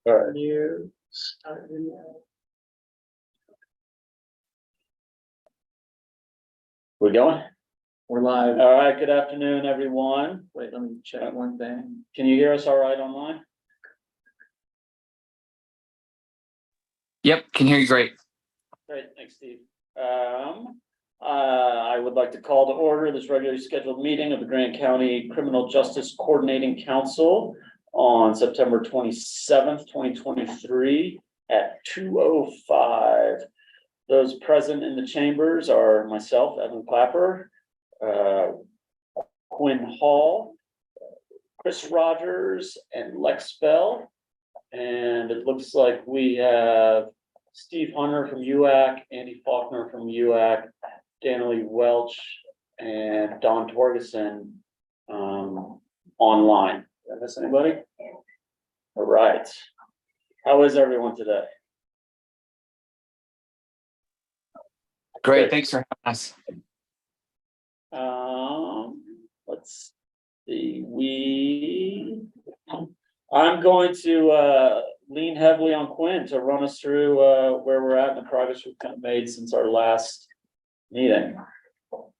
All right. You start video. We're going? We're live. All right, good afternoon, everyone. Wait, let me check one thing. Can you hear us all right online? Yep, can hear you great. Great, thanks, Steve. I would like to call to order this regularly scheduled meeting of the Grant County Criminal Justice Coordinating Council on September 27th, 2023 at 2:05. Those present in the chambers are myself, Evan Clapper, Quinn Hall, Chris Rogers, and Lex Bell. And it looks like we have Steve Hunter from UAC, Andy Faulkner from UAC, Danielle Welch, and Don Torgeson online. Did I miss anybody? All right. How is everyone today? Great, thanks for having us. Let's see. I'm going to lean heavily on Quinn to run us through where we're at and the progress we've kind of made since our last meeting. All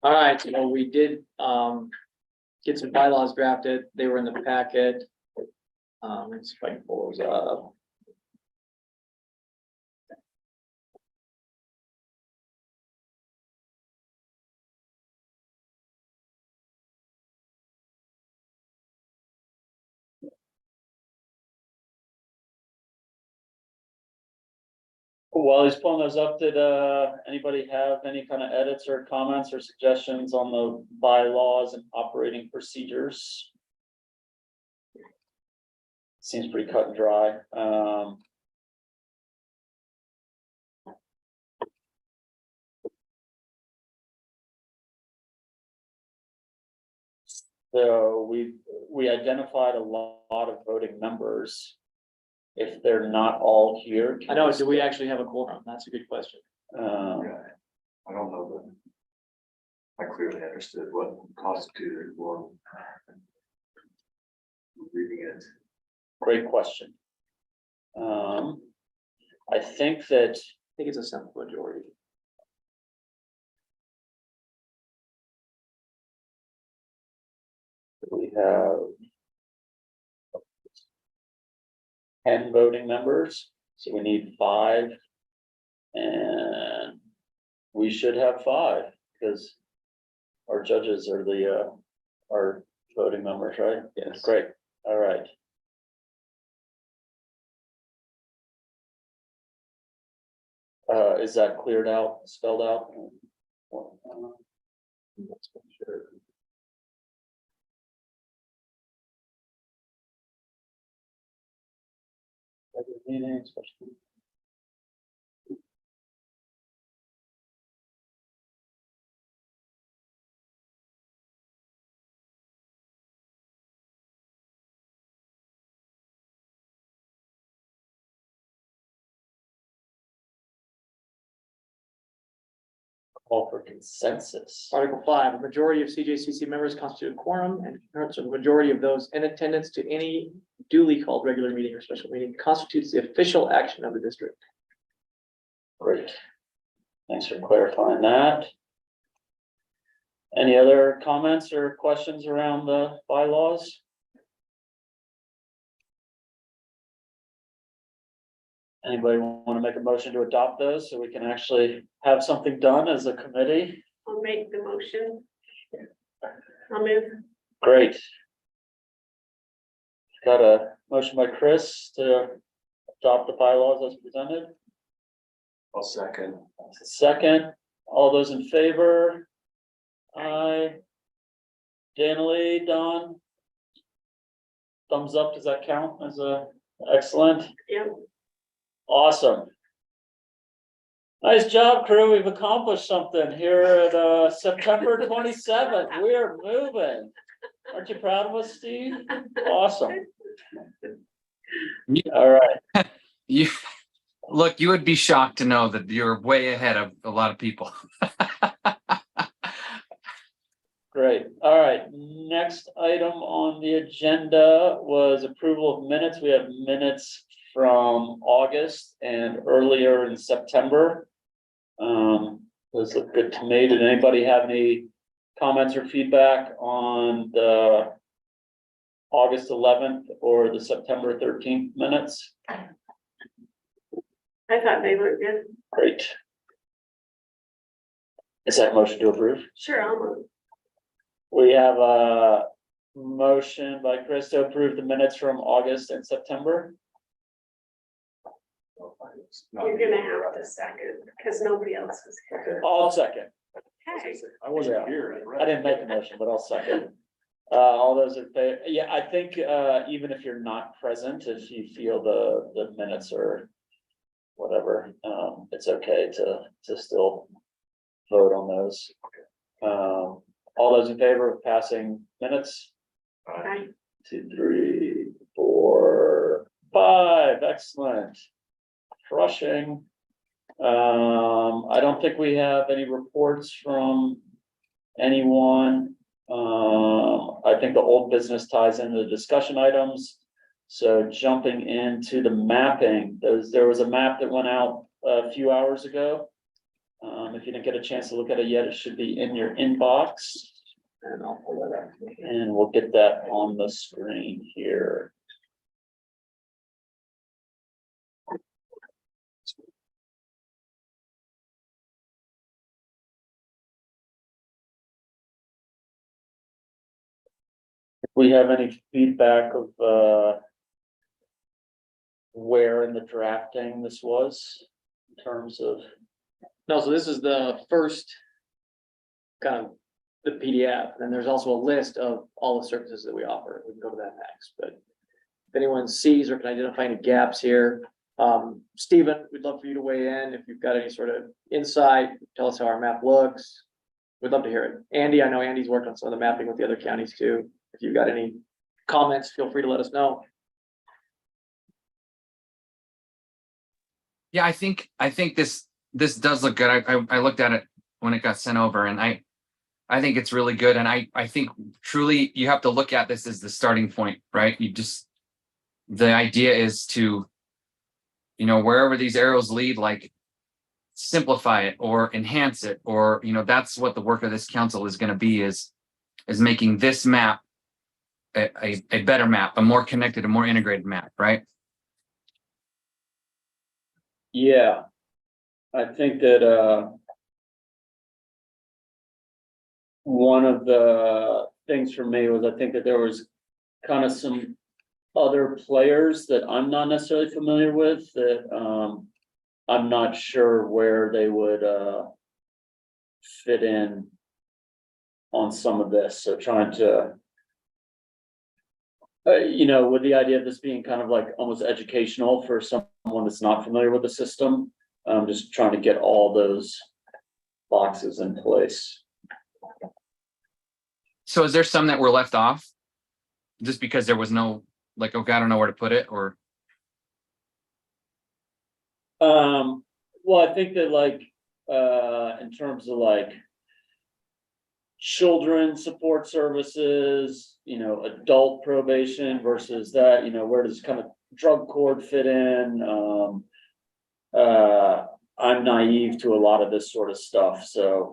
right, so we did get some bylaws drafted. They were in the packet. Let's see if I can pull those up. While he's pulling those up, did anybody have any kind of edits or comments or suggestions on the bylaws and operating procedures? Seems pretty cut and dry. So we identified a lot of voting members. If they're not all here. I know, do we actually have a quorum? That's a good question. Yeah, I don't know that I clearly understood what constituted one. Reading it. Great question. I think that I think it's a simple majority. we have 10 voting members, so we need 5, and we should have 5 because our judges are our voting members, right? Yes. Great. All right. Is that cleared out, spelled out? Let's make sure. Regular meetings, special. Call for consensus. Article 5, a majority of CJCC members constitute a quorum, and concurrence of a majority of those in attendance to any duly called regular meeting or special meeting constitutes the official action of the district. Great. Thanks for clarifying that. Any other comments or questions around the bylaws? Anybody want to make a motion to adopt those so we can actually have something done as a committee? I'll make the motion. I'll move. Great. Got a motion by Chris to adopt the bylaws as presented. I'll second. Second, all those in favor? Aye. Danielle, Don? Thumbs up, does that count as a excellent? Yep. Awesome. Nice job, crew. We've accomplished something here at September 27th. We are moving. Aren't you proud of us, Steve? Awesome. All right. You look, you would be shocked to know that you're way ahead of a lot of people. Great. All right. Next item on the agenda was approval of minutes. We have minutes from August and earlier in September. Those look good to me. Did anybody have any comments or feedback on the August 11th or the September 13th minutes? I thought they were good. Great. Is that a motion to approve? Sure, I'll move. We have a motion by Chris to approve the minutes from August and September. You're gonna have to second, because nobody else was here. I'll second. Okay. I wasn't here. I didn't make a motion, but I'll second. All those in favor, yeah, I think, even if you're not present, if you feel the minutes are whatever, it's okay to still vote on those. All those in favor of passing minutes? Aye. 2, 3, 4, 5, excellent. Crushing. I don't think we have any reports from anyone. I think the old business ties into the discussion items. So jumping into the mapping, there was a map that went out a few hours ago. If you didn't get a chance to look at it yet, it should be in your inbox. And I'll pull that up and we'll get that on the screen here. If we have any feedback of where in the drafting this was in terms of, No, so this is the first kind of the PDF, and there's also a list of all the services that we offer. We can go to that next, but if anyone sees or can identify any gaps here, Stephen, we'd love for you to weigh in. If you've got any sort of insight, tell us how our map looks. We'd love to hear it. Andy, I know Andy's worked on some of the mapping with the other counties too. If you've got any comments, feel free to let us know. Yeah, I think this does look good. I looked at it when it got sent over, and I think it's really good. And I think truly you have to look at this as the starting point, right? The idea is to, wherever these arrows lead, like simplify it or enhance it, or, that's what the work of this council is going to be, is making this map a better map, a more connected, a more integrated map, right? yeah. I think that one of the things for me was I think that there was kind of some other players that I'm not necessarily familiar with that I'm not sure where they would fit in on some of this. So trying to, with the idea of this being kind of like almost educational for someone that's not familiar with the system, I'm just trying to get all those boxes in place. So is there some that were left off just because there was no, like, okay, I don't know where to put it, or? Well, I think that in terms of children support services, adult probation versus that, where does kind of drug court fit in? I'm naive to a lot of this sort of stuff. So,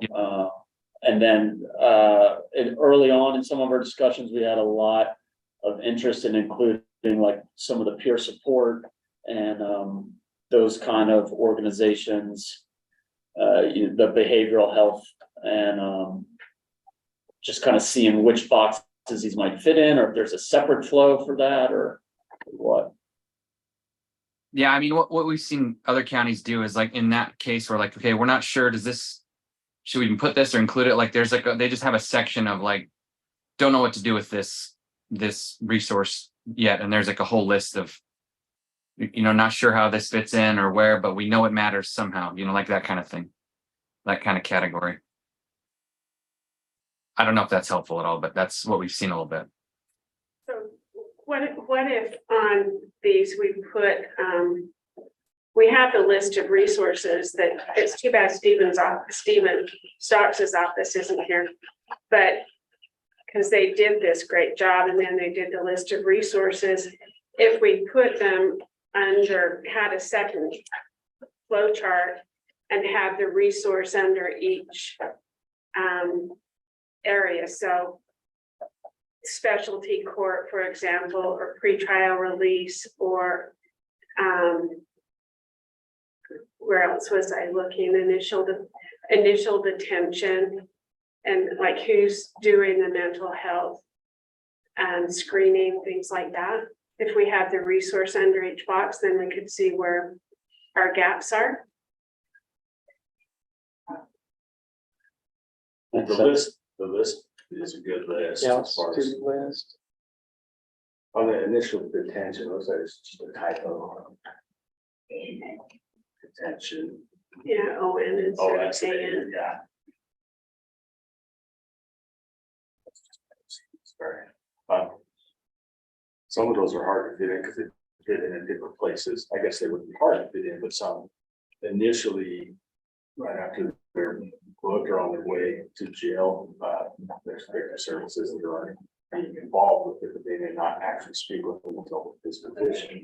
and then early on in some of our discussions, we had a lot of interest in including some of the peer support and those kind of organizations, the behavioral health, and just kind of seeing which boxes these might fit in, or if there's a separate flow for that, or what. Yeah, I mean, what we've seen other counties do is in that case, we're like, okay, we're not sure, should we even put this or include it? There's they just have a section of don't know what to do with this resource yet. And there's a whole list of, not sure how this fits in or where, but we know it matters somehow, that kind of thing, that kind of category. I don't know if that's helpful at all, but that's what we've seen a little bit. So what if on these we put, we have the list of resources that, it's too bad Steven Starks' office isn't here, but because they did this great job, and then they did the list of resources. If we put them under, had a second flow chart and have the resource under each area, so specialty court, for example, or pretrial release, or where else was I looking? Initial detention, and like who's doing the mental health screening, things like that. If we have the resource under each box, then we could see where our gaps are. The list is a good list. Yeah, as far as- student list. On the initial detention, looks like it's just a typo. Detention. Yeah, ON Oh, instead that's of it, AN. yeah. Sorry. Some of those are hard to fit in because they fit in different places. I guess they would be hard to fit in, but some initially, right after they're booked or on their way to jail, there's victim services that are being involved with it, but they may not actually speak with them until this position.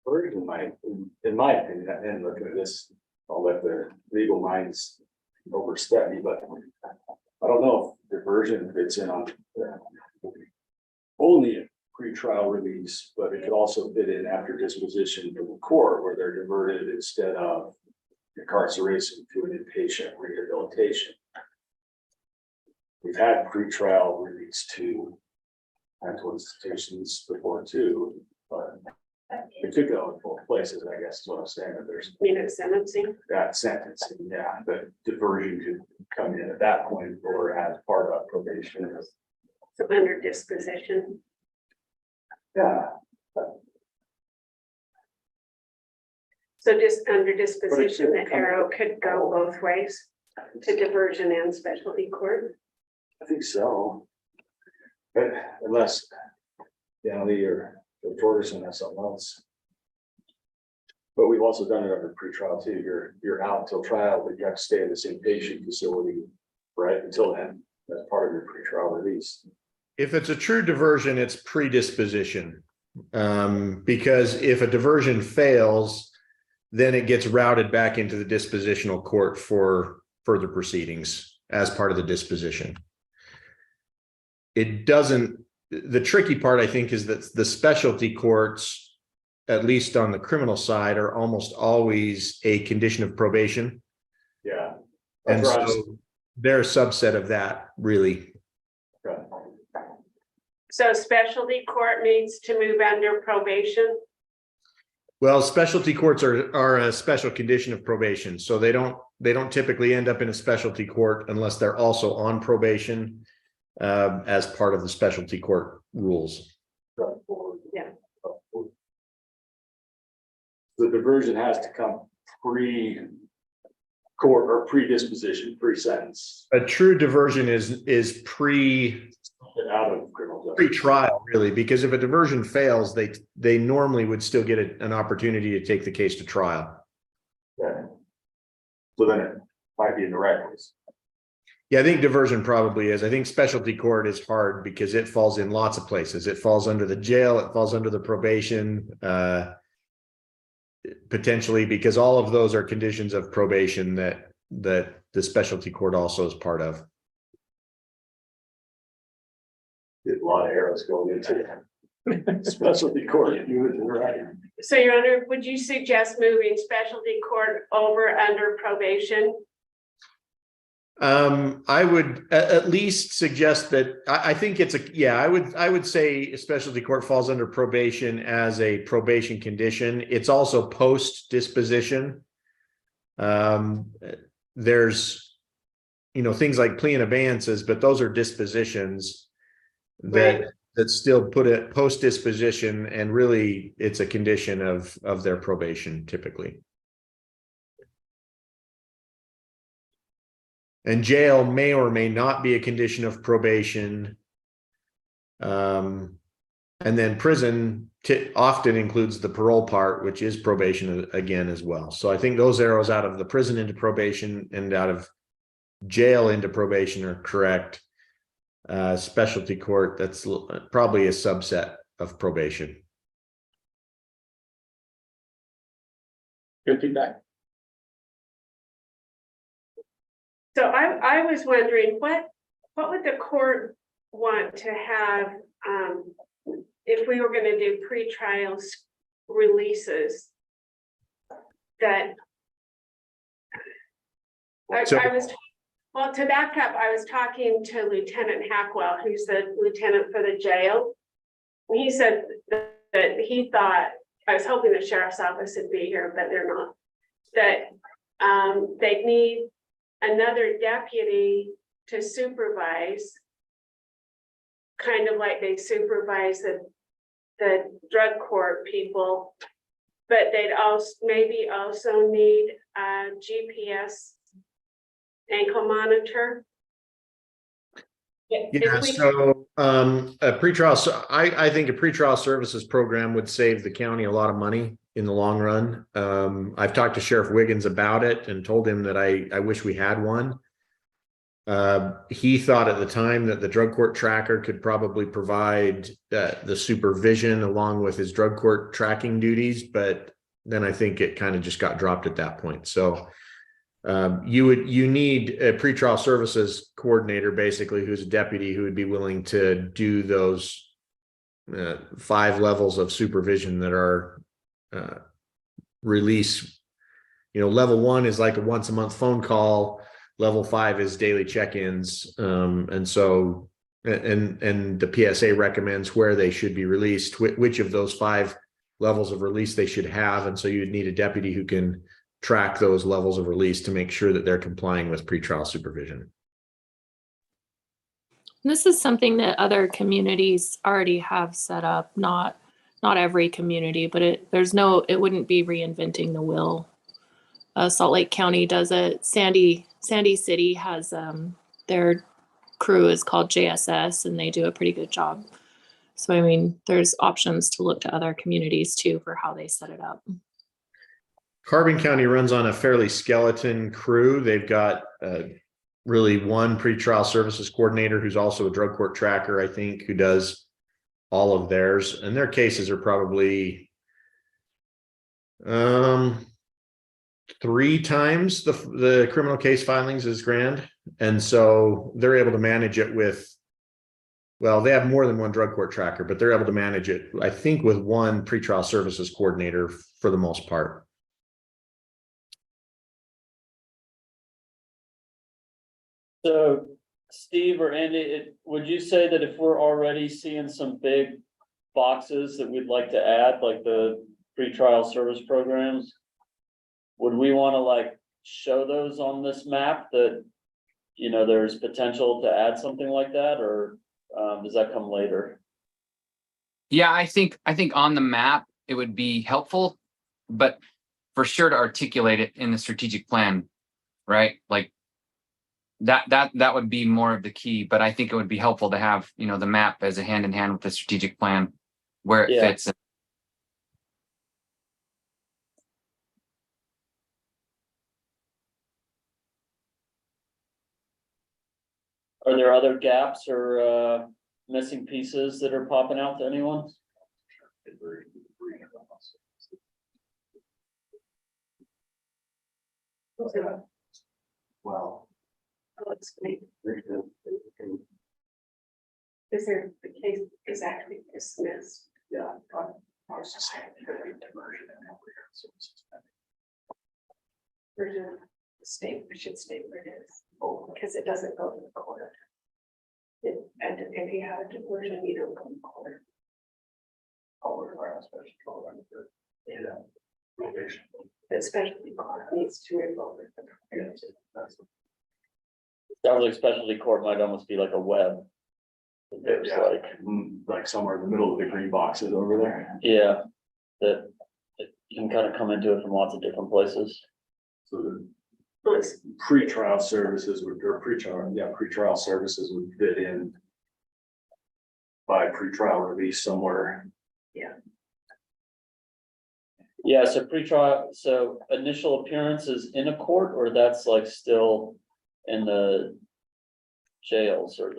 Version might, in my opinion, and looking at this, I'll let the legal minds overstep me, but I don't know if diversion fits in on only a pretrial release, but it could also fit in after disposition from the court where they're diverted instead of incarceration to an inpatient rehabilitation. We've had pretrial release to mental institutions before too, but it could go in both places, I guess is what I'm saying, that there's Sentencing. that sentencing, yeah, but diversion could come in at that point or as part of probation. So under disposition. Yeah, So just under disposition, the arrow could go both ways to diversion and specialty court. I think so. But unless, Lee or Torgerson has something else. But we've also done it under pretrial too. You're out until trial, but you have to stay in the same patient facility, right? Until then, that's part of your pretrial release. If it's a true diversion, it's predisposition. Because if a diversion fails, then it gets routed back into the dispositional court for further proceedings as part of the disposition. It doesn't, the tricky part, I think, is that the specialty courts, at least on the criminal side, are almost always a condition of probation. Yeah. And That's right. so they're a subset of that, really. Okay. So specialty court needs to move under probation. Well, specialty courts are a special condition of probation, so they don't typically end up in a specialty court unless they're also on probation as part of the specialty court rules. Yeah. The diversion has to come pre-court or predisposition, pre-sentence, A true diversion is out of criminal justice. pre-trial, really, because if a diversion fails, they normally would still get an opportunity to take the case to trial. Yeah. So then it might be in the right place. Yeah, I think diversion probably is. I think specialty court is hard because it falls in lots of places. It falls under the jail, it falls under the probation, potentially, because all of those are conditions of probation that the specialty court also is part of. Get a lot of arrows going into it. Specialty court, you're right. So Your Honor, would you suggest moving specialty court over under probation? I would at least suggest that I think it's I would say specialty court falls under probation as a probation condition. It's also post disposition. There's, things like plea and abeyances, but those are dispositions that still put it post disposition, and really it's a condition of their probation typically. And jail may or may not be a condition of probation. And then prison often includes the parole part, which is probation again as well. So I think those arrows out of the prison into probation and out of jail into probation are correct. Specialty court, that's probably a subset of probation. Good feedback. So I was wondering, what would the court want to have, if we were gonna do pretrial releases? That to back up, I was talking to Lieutenant Hackwell, who's the lieutenant for the jail. He said that he thought, I was hoping the sheriff's office would be here, but they're not, that they need another deputy to supervise, kind of like they supervise the drug court people, but they'd also need a GPS ankle monitor. Yeah, so a pretrial, so I think a pretrial services program would save the county a lot of money in the long run. I've talked to Sheriff Wiggins about it and told him that I wish we had one. He thought at the time that the drug court tracker could probably provide the supervision along with his drug court tracking duties, but then I think it kind of just got dropped at that point. So you need a pretrial services coordinator, basically, who's a deputy who would be willing to do those 5 levels of supervision that are release. Level 1 is like a once a month phone call. Level 5 is daily check-ins. And so, and the PSA recommends where they should be released, which of those 5 levels of release they should have. And so you would need a deputy who can track those levels of release to make sure that they're complying with pretrial supervision. This is something that other communities already have set up, not every community, but it wouldn't be reinventing the wheel. Salt Lake County does it. Sandy City has their crew is called JSS, and they do a pretty good job. So I mean, there's options to look to other communities too for how they set it up. Carbon County runs on a fairly skeleton crew. They've got really one pretrial services coordinator who's also a drug court tracker, I think, who does all of theirs. And their cases are probably 3 times the criminal case filings is grand. And so they're able to manage it with, well, they have more than one drug court tracker, but they're able to manage it, I think, with one pretrial services coordinator for the most part. So Steve or Andy, would you say that if we're already seeing some big boxes that we'd like to add, like the pretrial service programs, would we want to show those on this map that, there's potential to add something like that, or does that come later? Yeah, I think on the map it would be helpful, but for sure to articulate it in the strategic plan, right? Like that would be more of the key, but I think it would be helpful to have, the map as a hand in hand with the strategic plan where it fits. Are there other gaps or missing pieces that are popping out to anyone? Well. Let's make. Is there the case is actually dismissed? Yeah, I was just saying, you gotta be diversion and health care services. Version, state, we should state where it is, because it doesn't go to the court. And if you have a diversion, you don't go to court. Yeah. Especially court needs to involve it. Sounds like specialty court might almost be like a web. There's Yeah. Like somewhere in the middle of the green boxes over there. yeah, that you can kind of come into it from lots of different places. So the pretrial services would, or pretrial services would fit in by pretrial release somewhere. Yeah, so pretrial, so initial appearances in a court, or that's like still in the jails or.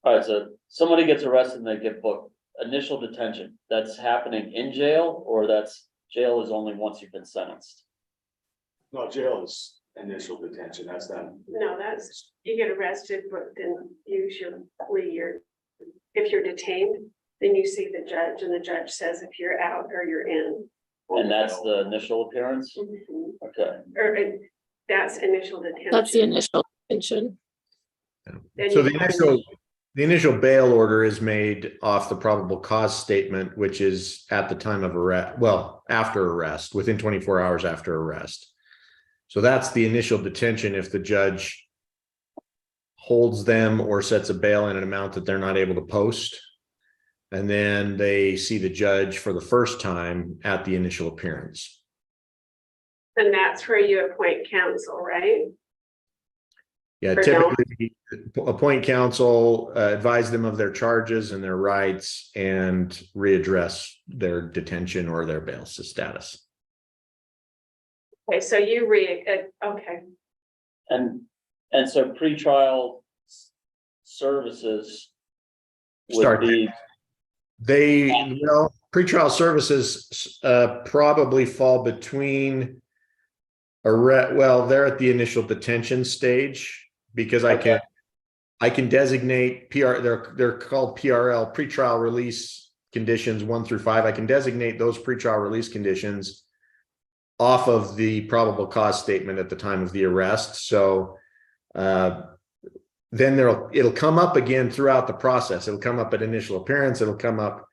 All right, so somebody gets arrested and they get booked, initial detention, that's happening in jail, or jail is only once you've been sentenced? No, jail is initial detention, that's them. No, that's, you get arrested, but then usually if you're detained, then you see the judge and the judge says if you're out or you're in. And that's the initial appearance? Okay, That's initial detention. That's the initial detention. Then So you the have initial bail order is made off the probable cause statement, which is at the time of arrest, well, after arrest, within 24 hours after arrest. So that's the initial detention if the judge holds them or sets a bail in an amount that they're not able to post. And then they see the judge for the first time at the initial appearance. And that's where you appoint counsel, right? Yeah, Or don't. typically appoint counsel, advise them of their charges and their rights, and readdress their detention or their bail status. Okay, so you okay. and so pretrial services would Start be, pretrial services probably fall between they're at the initial detention stage, because I can designate they're called PRL, pretrial release conditions 1 through 5. I can designate those pretrial release conditions off of the probable cause statement at the time of the arrest. So then it'll come up again throughout the process. It'll come up at initial appearance. It'll come up,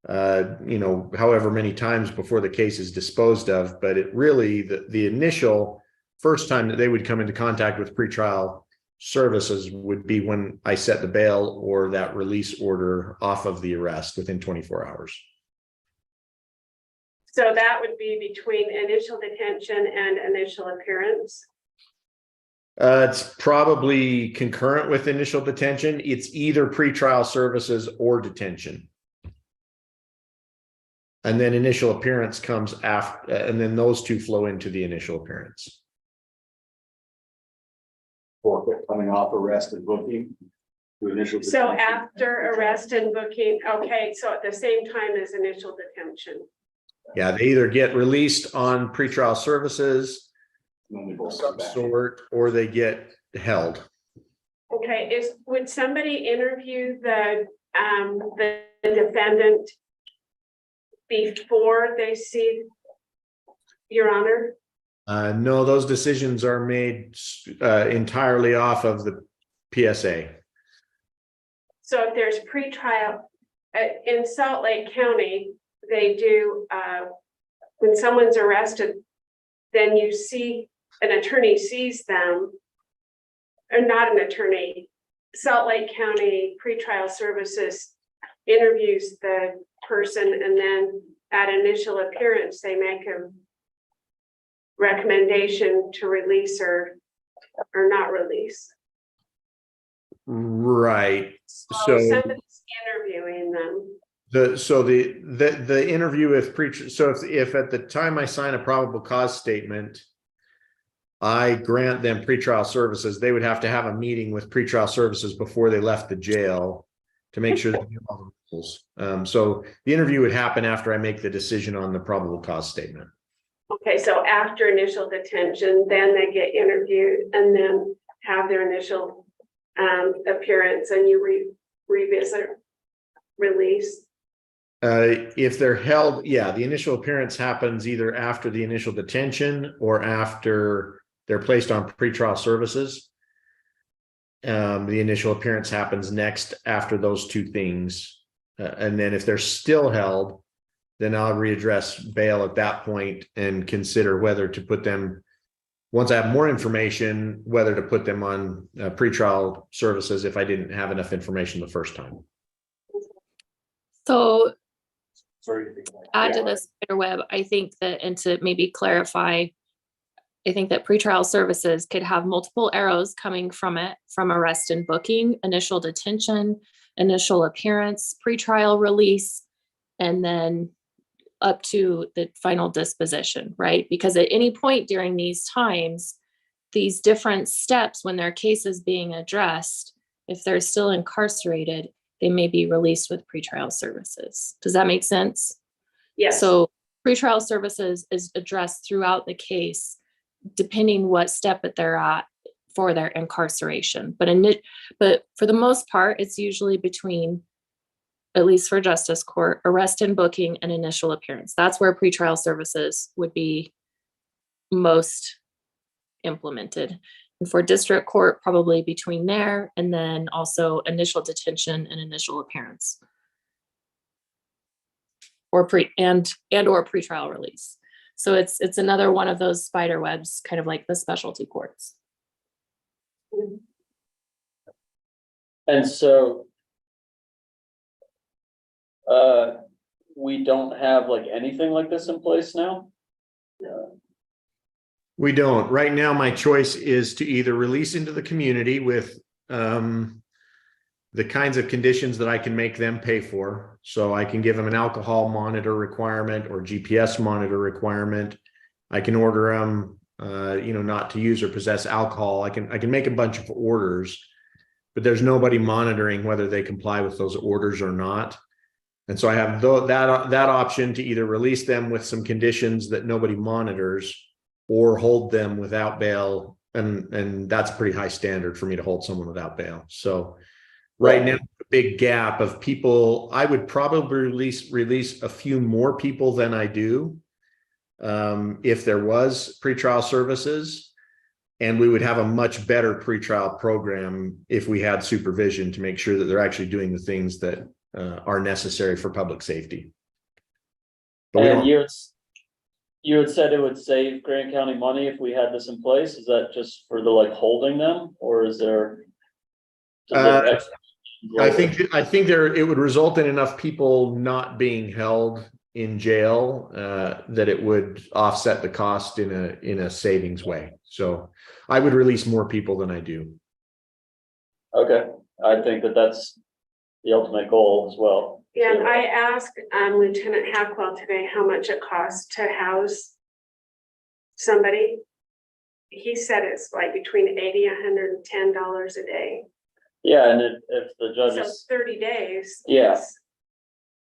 however many times before the case is disposed of. But it really, the initial first time that they would come into contact with pretrial services would be when I set the bail or that release order off of the arrest within 24 hours. So that would be between initial detention and initial appearance. It's probably concurrent with initial detention. It's either pretrial services or detention. And then initial appearance comes after, and then those two flow into the initial appearance. Forfeit coming off arrest and booking to initial. So detention. after arrest and booking, okay, so at the same time as initial detention. Yeah, they either get released on pretrial services And then they of both some come back. sort, or they get held. Okay, would somebody interview the defendant before they see Your Honor? No, those decisions are made entirely off of the PSA. So if there's pretrial, in Salt Lake County, they do, when someone's arrested, then you see, an attorney sees them, or not an attorney, Salt Lake County Pretrial Services interviews the person, and then at initial appearance, they make a recommendation to release or not release. Right. So So somebody's interviewing them. the interview with preacher. So if at the time I sign a probable cause statement, I grant them pretrial services, they would have to have a meeting with pretrial services before they left the jail to make sure they do all the rules. So the interview would happen after I make the decision on the probable cause statement. Okay, so after initial detention, then they get interviewed and then have their initial appearance, and you revisit release? If they're held, yeah, the initial appearance happens either after the initial detention or after they're placed on pretrial services. The initial appearance happens next after those two things. And then if they're still held, then I'll readdress bail at that point and consider whether to put them, once I have more information, whether to put them on pretrial services if I didn't have enough information the first time. So Sorry. add to this spider web, I think that, and to maybe clarify, I think that pretrial services could have multiple arrows coming from it, from arrest and booking, initial detention, initial appearance, pretrial release, and then up to the final disposition, right? Because at any point during these times, these different steps, when their case is being addressed, if they're still incarcerated, they may be released with pretrial services. Does that make sense? Yes. So pretrial services is addressed throughout the case, depending what step that they're at for their incarceration. But for the most part, it's usually between, at least for justice court, arrest and booking and initial appearance. That's where pretrial services would be most implemented. And for district court, probably between there and then also initial detention and initial appearance. Or or pretrial release. So it's another one of those spider webs, kind of like the specialty courts. And so we don't have like anything like this in place now? We don't. Right now, my choice is to either release into the community with the kinds of conditions that I can make them pay for. So I can give them an alcohol monitor requirement or GPS monitor requirement. I can order them, not to use or possess alcohol. I can make a bunch of orders, but there's nobody monitoring whether they comply with those orders or not. And so I have that option to either release them with some conditions that nobody monitors or hold them without bail. And that's a pretty high standard for me to hold someone without bail. So right now, a big gap of people. I would probably release a few more people than I do if there was pretrial services, and we would have a much better pretrial program if we had supervision to make sure that they're actually doing the things that are necessary for public safety. But we And don't. you had said it would save Grant County money if we had this in place. Is that just for the like holding them, or is there? I think it would result in enough people not being held in jail that it would offset the cost in a savings way. So I would release more people than I do. Okay, I think that's the ultimate goal as well. Yeah, and I asked Lieutenant Hackwell today how much it costs to house somebody. He said it's like between $80 and $110 a day. Yeah, and if the judge So is, 30 days. Yeah. is-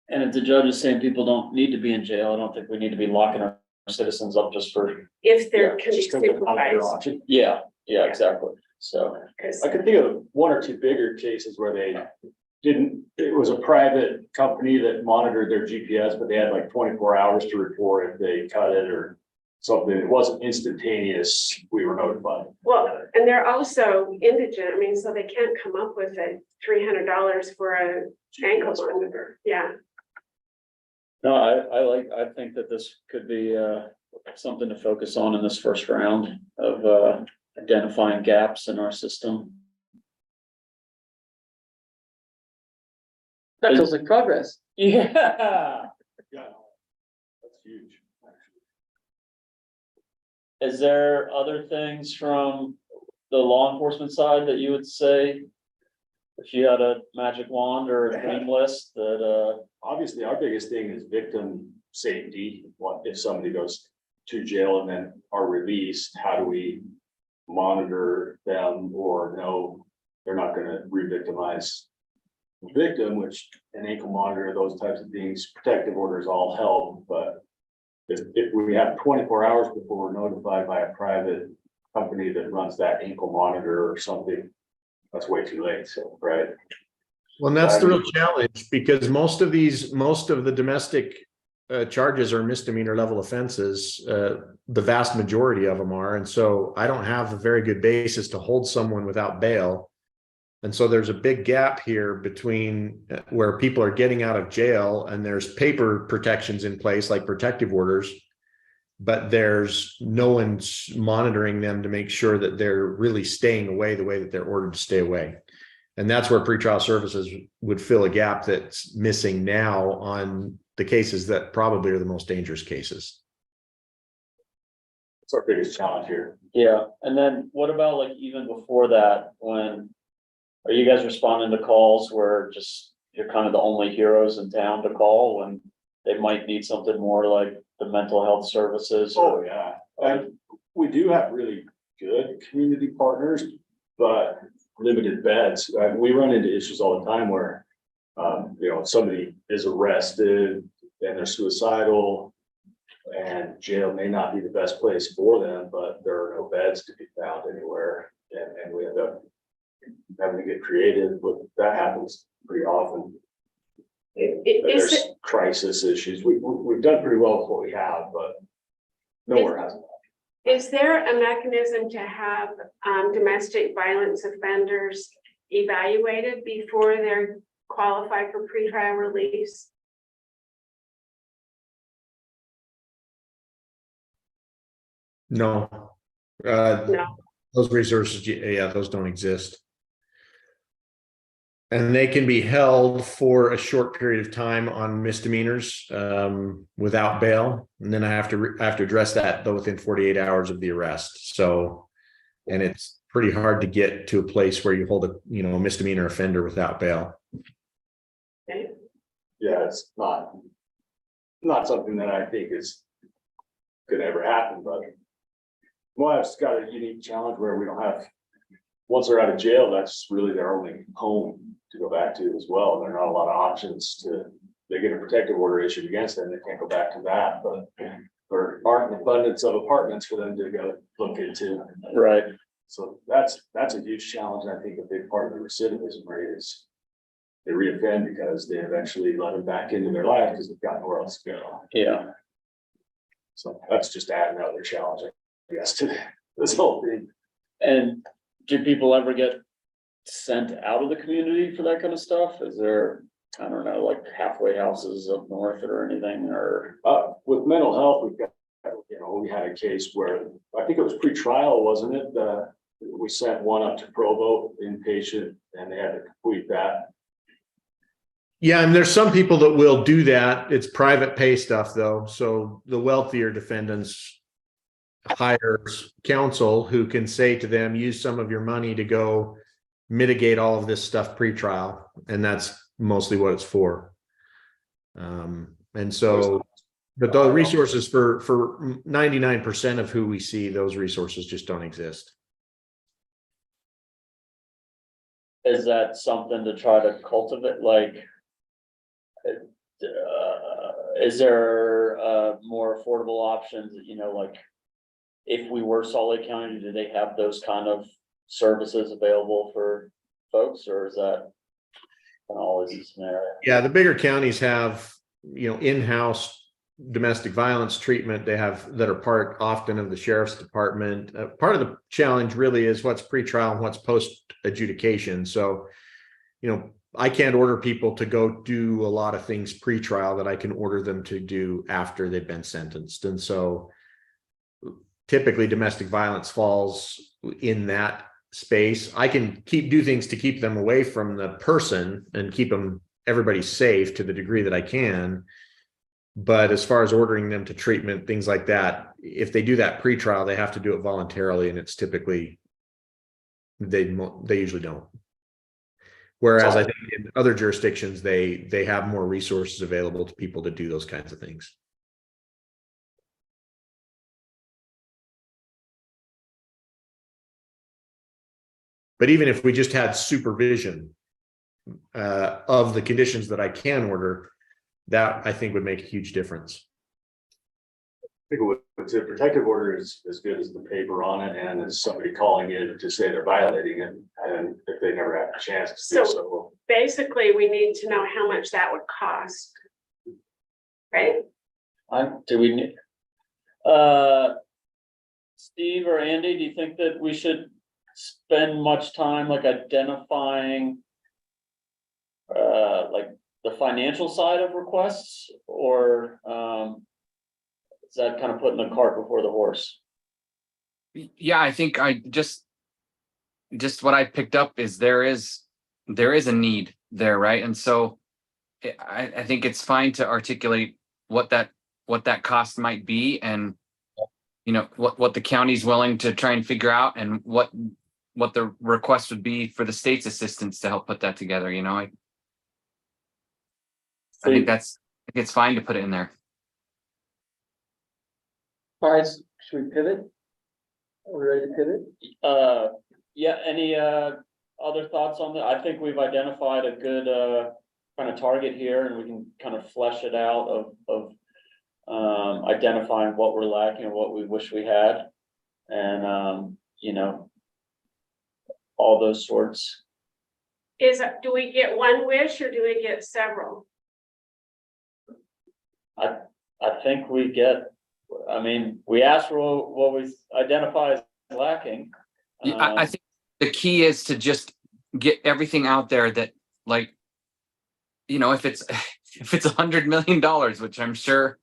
and if the judge is saying people don't need to be in jail, I don't think we need to be locking our citizens up just for, If there Yeah, can be Just because of other supervised. option. yeah, exactly. So, 'Cause- I could think of one or two bigger cases where it was a private company that monitored their GPS, but they had like 24 hours to report if they cut it or something. It wasn't instantaneous. We were notified. Well, and they're also indigent, I mean, so they can't come up with $300 for a ankle monitor, yeah. no, I think that this could be something to focus on in this first round of identifying gaps in our system. That feels like progress. Yeah. Yeah. That's huge. Actually. Is there other things from the law enforcement side that you would say? If you had a magic wand or a dream list that Obviously, our biggest thing is victim safety. What if somebody goes to jail and then are released? How do we monitor them or know they're not going to re-victimize the victim, which an ankle monitor, those types of things, protective orders all help. But if we have 24 hours before we're notified by a private company that runs that ankle monitor or something, that's way too late. So, right. Well, and that's the real challenge, because most of the domestic charges are misdemeanor level offenses. The vast majority of them are. And so I don't have a very good basis to hold someone without bail. And so there's a big gap here between where people are getting out of jail and there's paper protections in place, like protective orders, but there's no one's monitoring them to make sure that they're really staying away the way that they're ordered to stay away. And that's where pretrial services would fill a gap that's missing now on the cases that probably are the most dangerous cases. It's our biggest challenge here. Yeah, and then what about like even before that, when are you guys responding to calls where just you're kind of the only heroes in town to call when they might need something more like the mental health services? Oh, yeah. And we do have really good community partners, but limited beds. We run into issues all the time where, somebody is arrested and they're suicidal, and jail may not be the best place for them, but there are no beds to be found anywhere. And we end up having to get creative, but that happens pretty often. There's crisis issues. We've done pretty well with what we have, but nowhere has it. Is there a mechanism to have domestic violence offenders evaluated before they're qualified for pretrial release? No. No. Those resources, yeah, those don't exist. And they can be held for a short period of time on misdemeanors without bail. And then I have to address that though within 48 hours of the arrest. So, and it's pretty hard to get to a place where you hold a misdemeanor offender without bail. Okay. Yeah, it's not something that I think is could ever happen, but Moab's got a unique challenge where we don't have, once they're out of jail, that's really their only home to go back to as well. There are not a lot of options they get a protective order issued against them, they can't go back to that, but there aren't an abundance of apartments for them to go look into. Right. So that's a huge challenge. I think a big part of the recidivism rate is they reoffend because they eventually let them back into their life because they've got nowhere else to go. Yeah. So that's just adding another challenge, I guess, to this whole thing. And do people ever get sent out of the community for that kind of stuff? Is there, I don't know, like halfway houses up north or anything, or? With mental health, we've got, we had a case where I think it was pre-trial, wasn't it? We sent one up to Provo inpatient and they had to complete that. Yeah, and there's some people that will do that. It's private pay stuff though. So the wealthier defendants hires counsel who can say to them, use some of your money to go mitigate all of this stuff pre-trial. And that's mostly what it's for. And so, but the resources for 99% of who we see, those resources just don't exist. Is that something to try to cultivate? Like, is there more affordable options? Like if we were Salt Lake County, do they have those kind of services available for folks, or is that always a scenario? Yeah, the bigger counties have, in-house domestic violence treatment. They have that are part often of the sheriff's department. Part of the challenge really is what's pretrial and what's post adjudication. So, I can't order people to go do a lot of things pre-trial that I can order them to do after they've been sentenced. And so typically domestic violence falls in that space. I can do things to keep them away from the person and keep everybody safe to the degree that I can. But as far as ordering them to treatment, things like that, if they do that pre-trial, they have to do it voluntarily. And it's typically, they usually don't. Whereas I think in other jurisdictions, they have more resources available to people to do those kinds of things. But even if we just had supervision of the conditions that I can order, that I think would make a huge difference. I think the protective order is as good as the paper on it, and as somebody calling in to say they're violating it, and if they never have a chance to do so. basically, we need to know how much that would cost. Right? Do we need? Steve or Andy, do you think that we should spend much time like identifying like the financial side of requests, or is that kind of putting the cart before the horse? Yeah, I think I just what I picked up is there is a need there, right? And so I think it's fine to articulate what that cost might be, and what the county's willing to try and figure out, and what the request would be for the state's assistance to help put that together. I think it's fine to put it in there. All right, should we pivot? Are we ready to pivot? Yeah, any other thoughts on that? I think we've identified a good kind of target here, and we can kind of flesh it out of identifying what we're lacking and what we wish we had, and all those sorts. Do we get one wish or do we get several? I think we get, we asked for what we identify as lacking. I think the key is to just get everything out there that, like, if it's $100 million, which I'm sure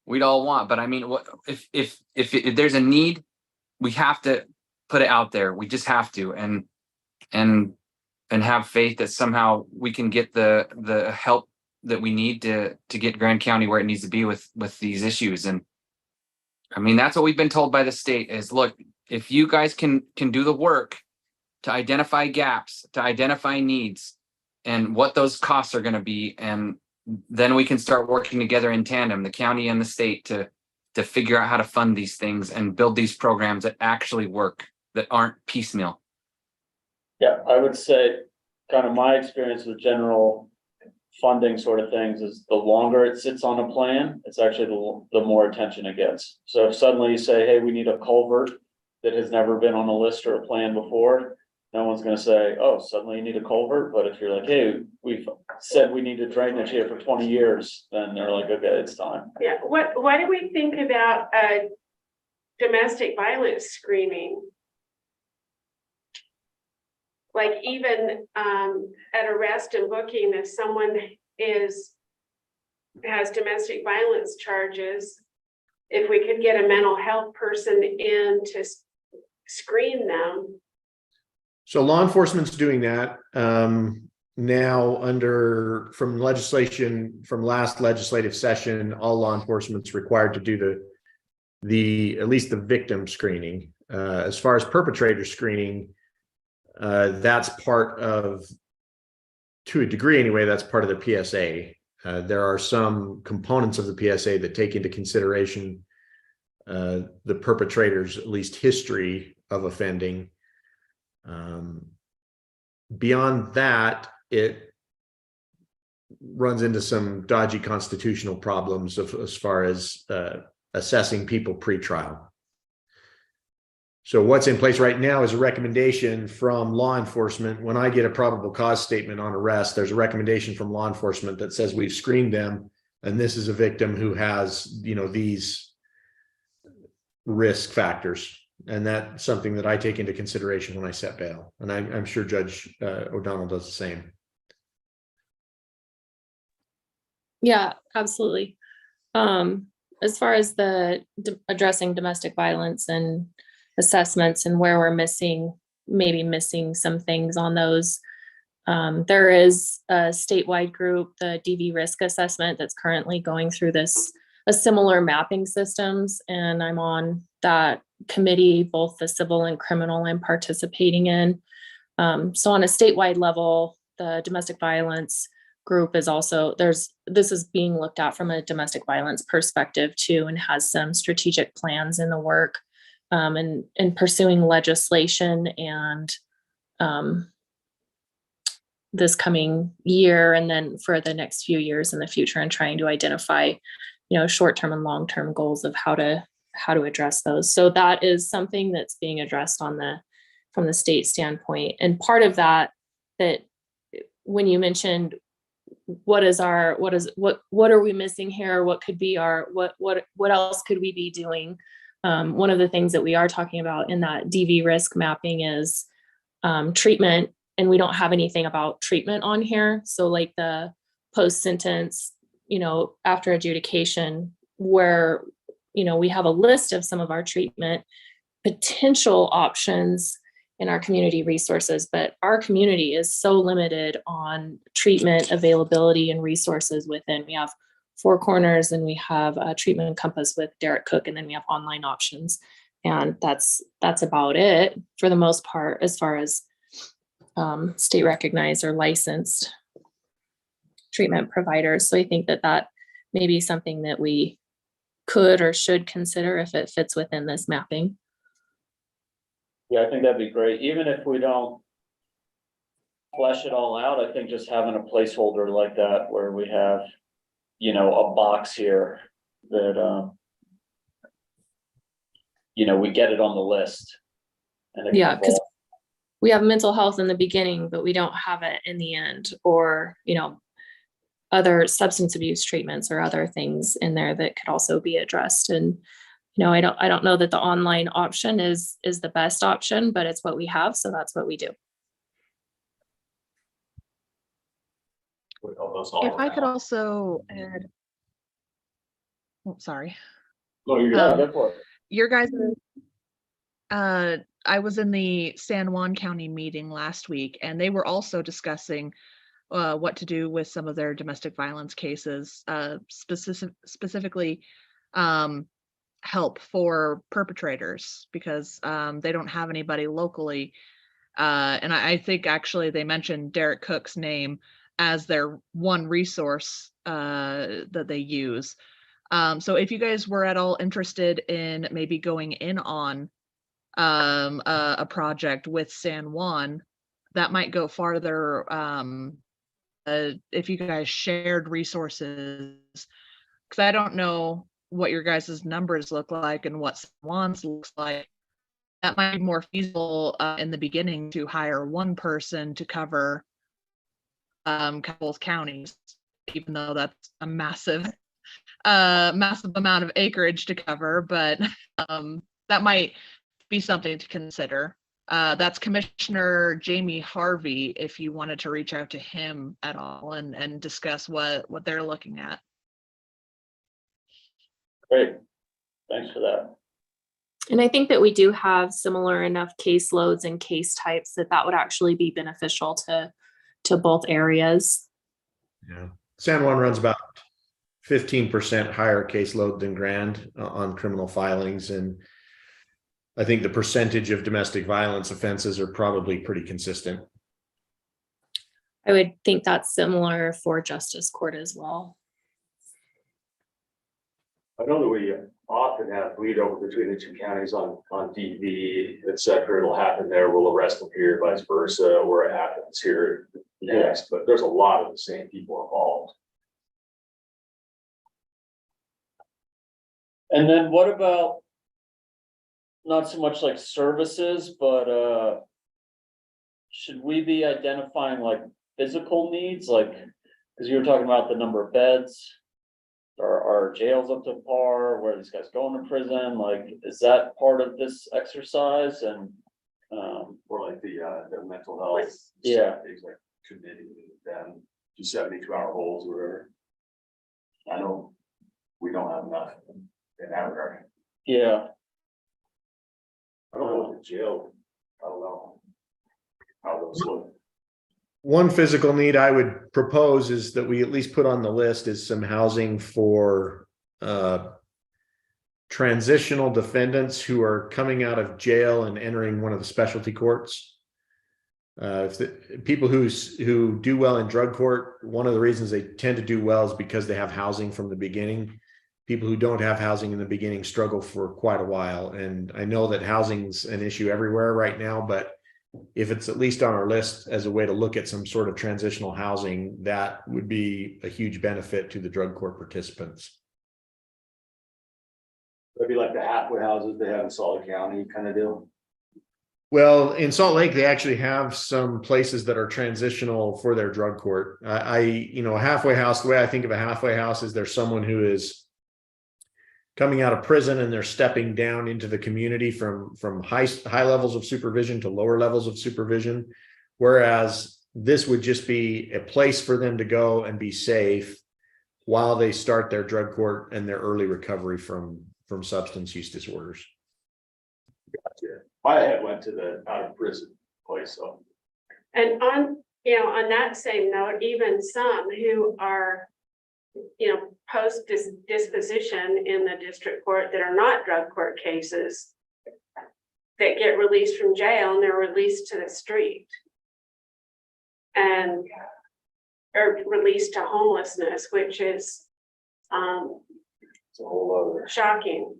we'd all want, but what if there's a need, we have to put it out there. We just have to, and have faith that somehow we can get the help that we need to get Grand County where it needs to be with these issues. And that's what we've been told by the state is, look, if you guys can do the work to identify gaps, to identify needs, and what those costs are going to be, and then we can start working together in tandem, the county and the state, to figure out how to fund these things and build these programs that actually work, that aren't piecemeal. Yeah, I would say kind of my experience with general funding sort of things is the longer it sits on a plan, it's actually the more attention it gets. So if suddenly you say, hey, we need a culvert that has never been on a list or a plan before, no one's going to say, oh, suddenly you need a culvert. But if you're like, hey, we've said we need a drainage here for 20 years, then they're like, okay, it's time. Yeah, what do we think about domestic violence screening? Like even at arrest and booking, if someone has domestic violence charges, if we could get a mental health person in to screen them. So law enforcement's doing that now from legislation from last legislative session. All law enforcement's required to do at least the victim screening. As far as perpetrator screening, that's part of, to a degree anyway, that's part of the PSA. There are some components of the PSA that take into consideration the perpetrator's at least history of offending. Beyond that, it runs into some dodgy constitutional problems as far as assessing people pre-trial. So what's in place right now is a recommendation from law enforcement. When I get a probable cause statement on arrest, there's a recommendation from law enforcement that says we've screened them, and this is a victim who has, these risk factors. And that's something that I take into consideration when I set bail. And I'm sure Judge O'Donnell does the same. Yeah, absolutely. As far as addressing domestic violence and assessments and where we're maybe missing some things on those, there is a statewide group, the DV risk assessment, that's currently going through a similar mapping systems, and I'm on that committee, both the civil and criminal I'm participating in. So on a statewide level, the domestic violence group is also, this is being looked at from a domestic violence perspective too, and has some strategic plans in the work, and pursuing legislation and this coming year, and then for the next few years in the future, and trying to identify short-term and long-term goals of how to address those. So that is something that's being addressed from the state standpoint. And part of that when you mentioned what are we missing here? What could be what else could we be doing? One of the things that we are talking about in that DV risk mapping is treatment, and we don't have anything about treatment on here. So like the post-sentence, after adjudication, where, we have a list of some of our treatment potential options in our community resources, but our community is so limited on treatment availability and resources within. We have Four Corners, and we have a treatment compass with Derek Cook, and then we have online options. And that's about it for the most part, as far as state recognized or licensed treatment providers. So I think that may be something that we could or should consider if it fits within this mapping. Yeah, I think that'd be great. Even if we don't flesh it all out, I think just having a placeholder like that where we have, a box here that, we get it on the list. And it can Yeah, because evolve. we have mental health in the beginning, but we don't have it in the end, or, other substance abuse treatments or other things in there that could also be addressed. And, I don't know that the online option is the best option, but it's what we have. So that's what we do. Would help us all If I could around. also add, oh, sorry, No, you're Yeah, Um, go for it. your guys, I was in the San Juan County meeting last week, and they were also discussing what to do with some of their domestic violence cases, specifically help for perpetrators, because they don't have anybody locally. And I think actually they mentioned Derek Cook's name as their one resource that they use. So if you guys were at all interested in maybe going in on a project with San Juan, that might go farther if you guys shared resources, because I don't know what your guys' numbers look like and what San Juan's looks like. That might be more feasible in the beginning to hire one person to cover both counties, even though that's a massive amount of acreage to cover, but that might be something to consider. That's Commissioner Jamie Harvey, if you wanted to reach out to him at all and discuss what they're looking at. Great. Thanks for that. And I think that we do have similar enough caseloads and case types that would actually be beneficial to both areas. Yeah. San Juan runs about 15% higher caseload than Grand on criminal filings. And I think the percentage of domestic violence offenses are probably pretty consistent. I would think that's similar for Justice Court as well. I know that we often have bleed over between the two counties on DV, et cetera. It'll happen there. We'll arrest them here, vice versa, or it happens here next. But there's a lot of the same people involved. And then what about not so much like services, but should we be identifying like physical needs? Like, because you were talking about the number of beds. Are jails up to par? Where are these guys going to prison? Like, is that part of this exercise? And Or like the mental health. Yeah. Things like committing them to 72-hour holds or whatever. I know we don't have enough in that regard. yeah, I don't know what the jail, I don't know how those look. One physical need I would propose is that we at least put on the list is some housing for transitional defendants who are coming out of jail and entering one of the specialty courts. People who do well in drug court, one of the reasons they tend to do well is because they have housing from the beginning. People who don't have housing in the beginning struggle for quite a while. And I know that housing's an issue everywhere right now, but if it's at least on our list as a way to look at some sort of transitional housing, that would be a huge benefit to the drug court participants. That'd be like the halfway houses they have in Salt Lake County kind of deal. Well, in Salt Lake, they actually have some places that are transitional for their drug court. A halfway house, the way I think of a halfway house is there's someone who is coming out of prison and they're stepping down into the community from high levels of supervision to lower levels of supervision. Whereas this would just be a place for them to go and be safe while they start their drug court and their early recovery from substance use disorders. Gotcha. My head went to the out of prison place, so. And on that same note, even some who are, post disposition in the district court that are not drug court cases that get released from jail and they're released to the street and or released to homelessness, which is It's a whole other. shocking.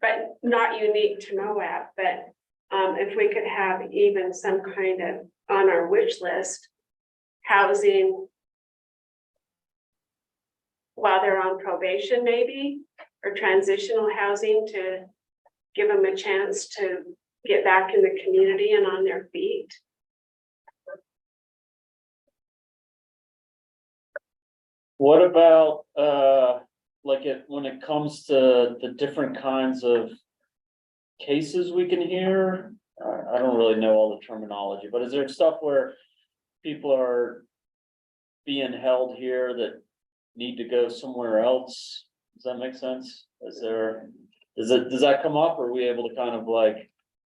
But not unique to Moab, but if we could have even some kind of on our wish list, housing while they're on probation maybe, or transitional housing to give them a chance to get back in the community and on their feet. What about, when it comes to the different kinds of cases we can hear? I don't really know all the terminology, but is there stuff where people are being held here that need to go somewhere else? Does that make sense? Does that come up, or are we able to kind of like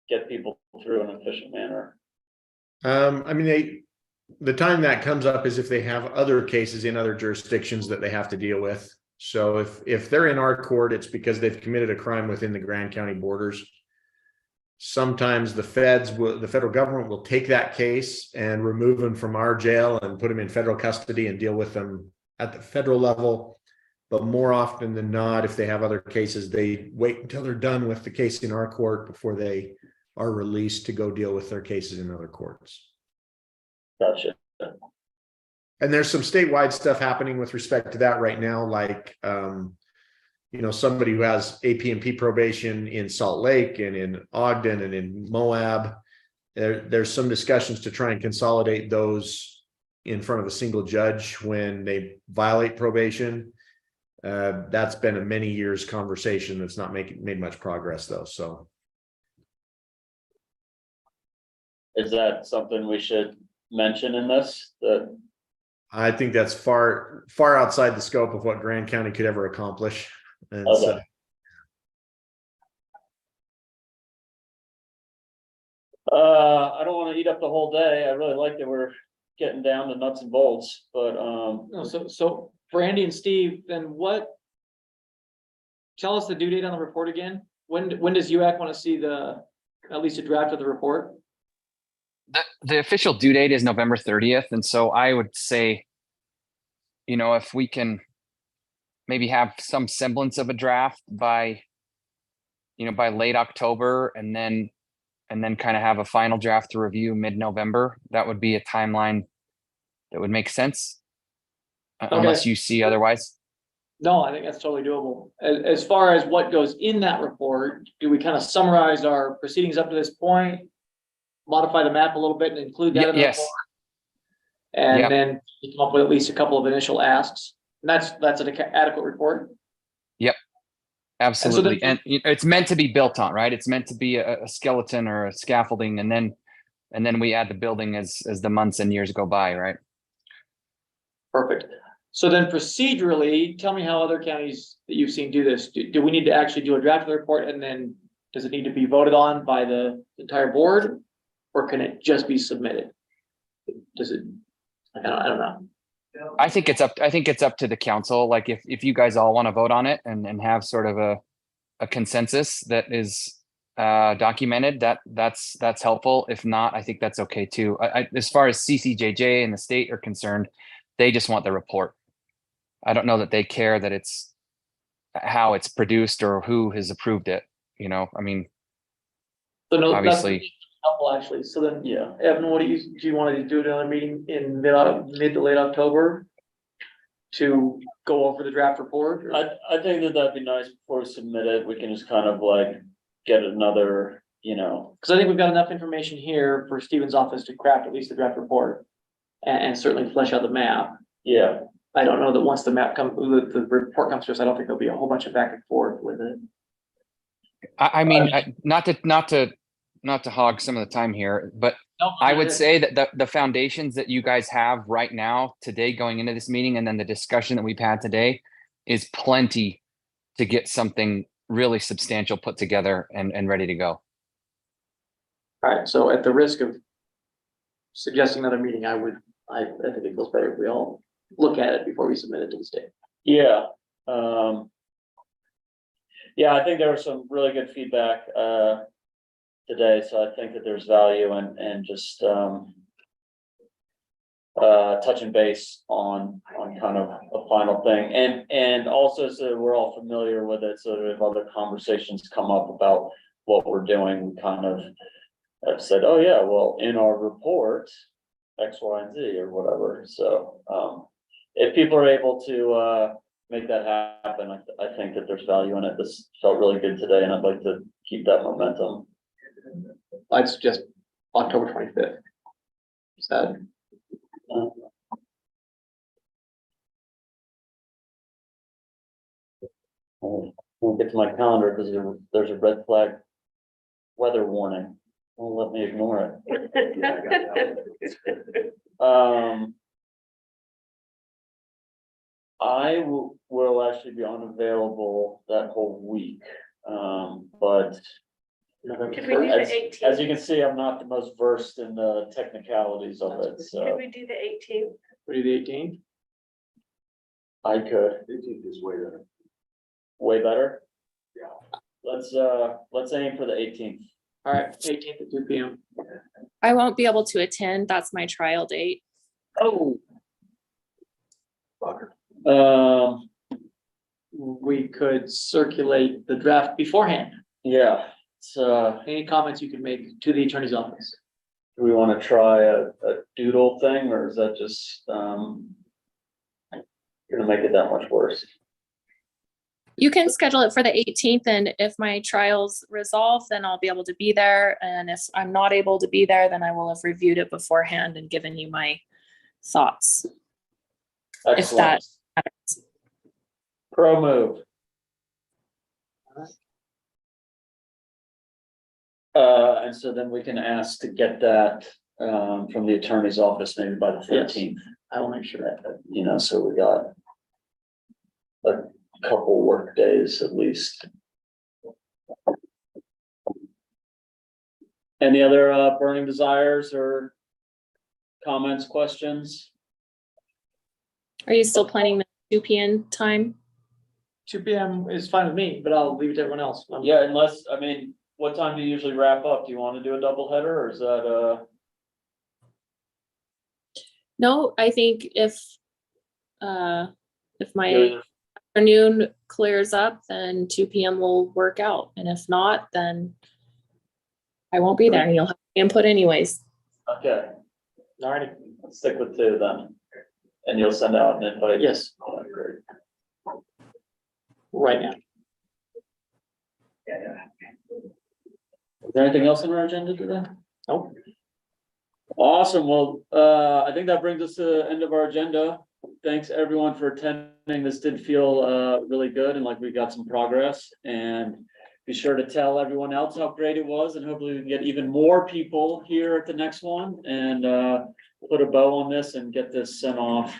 get people through in an efficient manner? The time that comes up is if they have other cases in other jurisdictions that they have to deal with. So if they're in our court, it's because they've committed a crime within the Grand County borders. Sometimes the federal government will take that case and remove them from our jail and put them in federal custody and deal with them at the federal level. But more often than not, if they have other cases, they wait until they're done with the case in our court before they are released to go deal with their cases in other courts. Gotcha. And there's some statewide stuff happening with respect to that right now, like, somebody who has AP&P probation in Salt Lake and in Ogden and in Moab. There's some discussions to try and consolidate those in front of a single judge when they violate probation. That's been a many years conversation that's not made much progress though. So Is that something we should mention in this? That I think that's far outside the scope of what Grand County could ever accomplish. And Okay. so I don't want to eat up the whole day. I really like that we're getting down to nuts and bolts, but No, so for Andy and Steve, then tell us the due date on the report again. When does UAC want to see at least a draft of the report? The official due date is November 30th. And so I would say, if we can maybe have some semblance of a draft by late October and then kind of have a final draft to review mid-November, that would be a timeline that would make sense. Unless you see otherwise. No, I think that's totally doable. As far as what goes in that report, do we kind of summarize our proceedings up to this point? Modify the map a little bit and include that in the Yes. report? And Yep. then you come up with at least a couple of initial asks. And that's an adequate report. Absolutely. And it's meant to be built on, right? It's meant to be a skeleton or a scaffolding, and then we add the building as the months and years go by, right? Perfect. So then procedurally, tell me how other counties that you've seen do this. Do we need to actually do a draft of the report, and then does it need to be voted on by the entire board? Or can it just be submitted? Does it, I don't know. I think it's up to the council. Like if you guys all want to vote on it and have sort of a consensus that is documented, that's helpful. If not, I think that's okay too. As far as CCJJ and the state are concerned, they just want the report. I don't know that they care that it's how it's produced or who has approved it. I mean, So no, obviously. that's helpful actually. So then, yeah. Evan, do you want to do another meeting in mid to late October to go over the draft report? Or- I think that'd be nice before we submit it. We can just kind of like get another, you know, Because I think we've got enough information here for Stephen's office to craft at least the draft report. And certainly flesh out the map. yeah, I don't know that once the report comes to us, I don't think there'll be a whole bunch of back and forth with it. I mean, not to hog some of the time here, but No, I would say that the foundations that you guys have right now today going into this meeting and then the discussion that we've had today is plenty to get something really substantial put together and ready to go. All right, so at the risk of suggesting another meeting, I think it feels better if we all look at it before we submit it to the state. yeah. Yeah, I think there was some really good feedback, today, so I think that there's value and just, touching base on kind of a final thing, and also so we're all familiar with it, so if other conversations come up about what we're doing, we kind of have said, oh yeah, well, in our report, X, Y, and Z or whatever, so, if people are able to, make that happen, I think that there's value in it. This felt really good today, and I'd like to keep that momentum. I'd suggest October 25th. Is that? We'll get to my calendar because there's a red flag weather warning. Won't let me ignore it. I will actually be unavailable that whole week, but Could we do the as 18th? you can see, I'm not the most versed in the technicalities of it, Could so we do the 18th? We do the 18th? I could. 15th is way better. Way better. Yeah. Let's aim for the 18th. All right, 18th at 2 p.m. I won't be able to attend. That's my trial date. Oh. Fucker. We could circulate the draft beforehand. Yeah, so Any comments you can make to the attorney's office? do we want to try a doodle thing, or is that just, gonna make it that much worse? You can schedule it for the 18th, and if my trials resolve, then I'll be able to be there. And if I'm not able to be there, then I will have reviewed it beforehand and given you my thoughts. If that Excellent. Pro move. And so then we can ask to get that, from the attorney's office maybe by the Yes. 13th. I will make sure that. You know, so we got a couple work days at least. Any other burning desires or comments, questions? Are you still planning the 2 p.m. time? 2 p.m. is fine with me, but I'll leave it to everyone else. Yeah, unless, I mean, what time do you usually wrap up? Do you want to do a double header, or is that No, I think if my you're- afternoon clears up, then 2 p.m. will work out. And if not, then I won't be there and you'll have input anyways. okay, All righty. let's stick with 2 then. And you'll send out an invite? Yes, Oh, great. right now. Is there anything else on our agenda today? Nope. Awesome. Well, I think that brings us to the end of our agenda. Thanks everyone for attending. This did feel really good and like we got some progress, and be sure to tell everyone else how great it was, and hopefully we can get even more people here at the next one and put a bow on this and get this sent off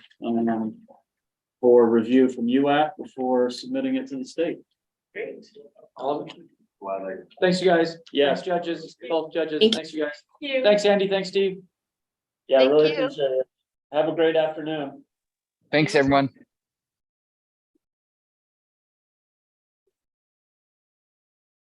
for review from UAC before submitting it to the state. Great. All of it. Glad I Thanks, you guys. Yeah. Thanks, judges, both judges. Thank Thanks, you guys. You. Thanks, Andy. Thanks, Steve. Yeah, I Thank really you. appreciate it. Have a great afternoon. Thanks, everyone.